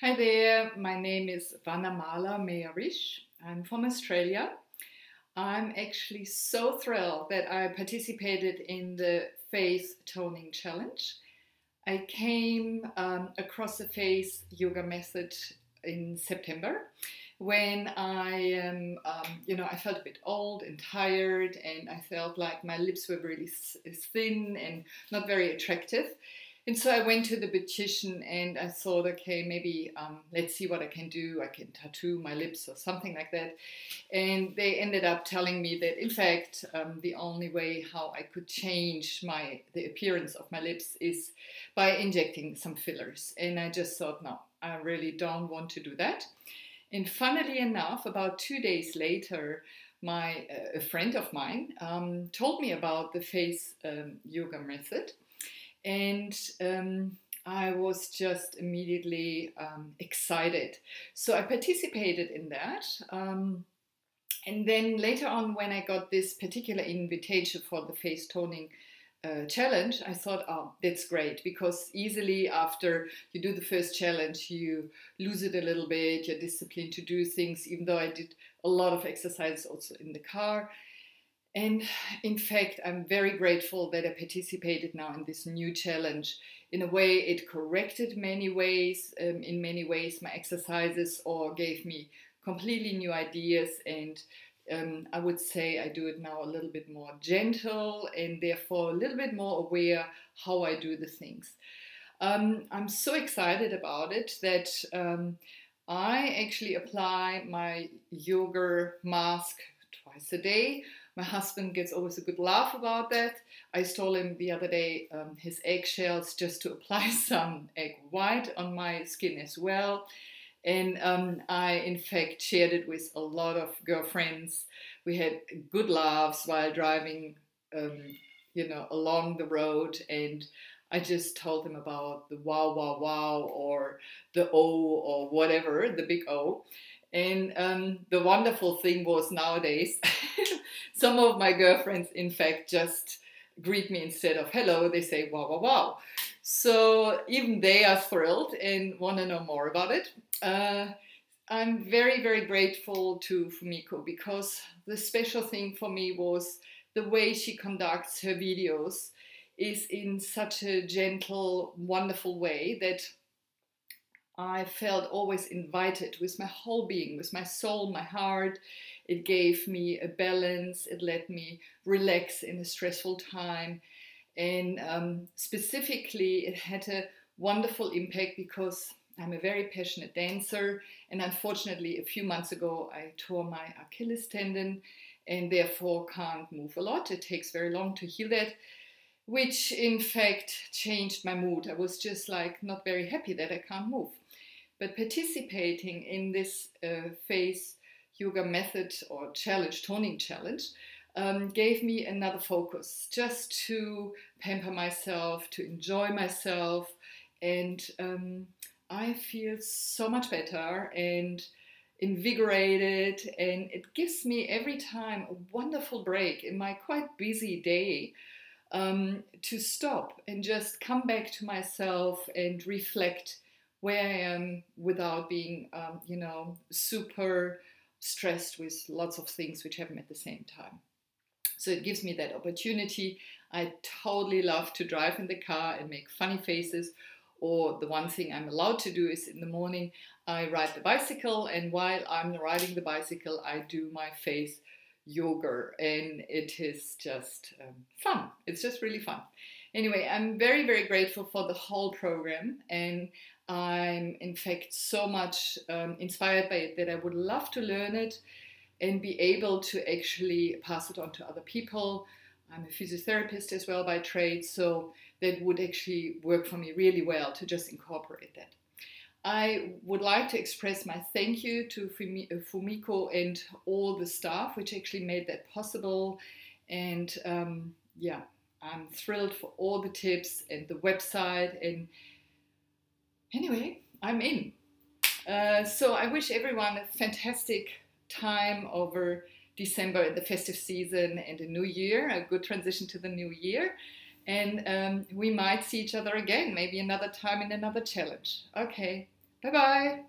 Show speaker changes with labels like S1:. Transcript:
S1: Hi there, my name is Vanamala. I'm from Australia. I'm actually so thrilled that I participated in the face toning challenge. I came across the face yoga method in September when I felt a bit old and tired, and I felt like my lips were really thin and not very attractive. And so I went to the beautician and I thought, okay, maybe let's see what I can do. I can tattoo my lips or something like that. And they ended up telling me that, in fact, the only way how I could change the appearance of my lips is by injecting some fillers. And I just thought, no, I really don't want to do that. And funnily enough, about 2 days later, a friend of mine told me about the face yoga method. And I was just immediately excited. So I participated in that. And then later on, when I got this particular invitation for the face toning challenge, I thought, oh, that's great, because easily after you do the first challenge, you lose it a little bit, your discipline to do things, even though I did a lot of exercises also in the car. And in fact, I'm very grateful that I participated now in this new challenge. In a way, it corrected in many ways my exercises, or gave me completely new ideas. And I would say I do it now a little bit more gentle and therefore a little bit more aware how I do the things. I'm so excited about it that I actually apply my yoga mask twice a day. My husband gets always a good laugh about that. I stole him the other day his eggshells just to apply some egg white on my skin as well. And I, in fact, shared it with a lot of girlfriends. We had good laughs while driving, along the road. And I just told them about the wow, wow, wow, or the O, or whatever, the big O. And the wonderful thing was nowadays, some of my girlfriends, in fact, just greet me instead of hello, they say wow, wow, wow. So even they are thrilled and want to know more about it. I'm very, very grateful to Fumiko, because the special thing for me was the way she conducts her videos is in such a gentle, wonderful way that I felt always invited with my whole being, with my soul, my heart. It gave me a balance. It let me relax in a stressful time. And specifically, it had a wonderful impact because I'm a very passionate dancer. And unfortunately, a few months ago, I tore my Achilles tendon and therefore can't move a lot. It takes very long to heal that, which in fact changed my mood. I was just like not very happy that I can't move. But participating in this face yoga method or challenge, toning challenge, gave me another focus, just to pamper myself, to enjoy myself. And I feel so much better and invigorated. And it gives me every time a wonderful break in my quite busy day, to stop and just come back to myself and reflect where I am without being, super stressed with lots of things which happen at the same time. So it gives me that opportunity. I totally love to drive in the car and make funny faces. Or the one thing I'm allowed to do is in the morning, I ride the bicycle. And while I'm riding the bicycle, I do my face yoga. And it is just fun. It's just really fun. Anyway, I'm very, very grateful for the whole program. And I'm, in fact, so much inspired by it that I would love to learn it and be able to actually pass it on to other people. I'm a physiotherapist as well by trade, so that would actually work for me really well to just incorporate that. I would like to express my thank you to Fumiko and all the staff which actually made that possible. And I'm thrilled for all the tips and the website. And anyway, I'm in. So I wish everyone a fantastic time over December and the festive season and the new year, a good transition to the new year. And we might see each other again, maybe another time in another challenge. Okay, Bye bye.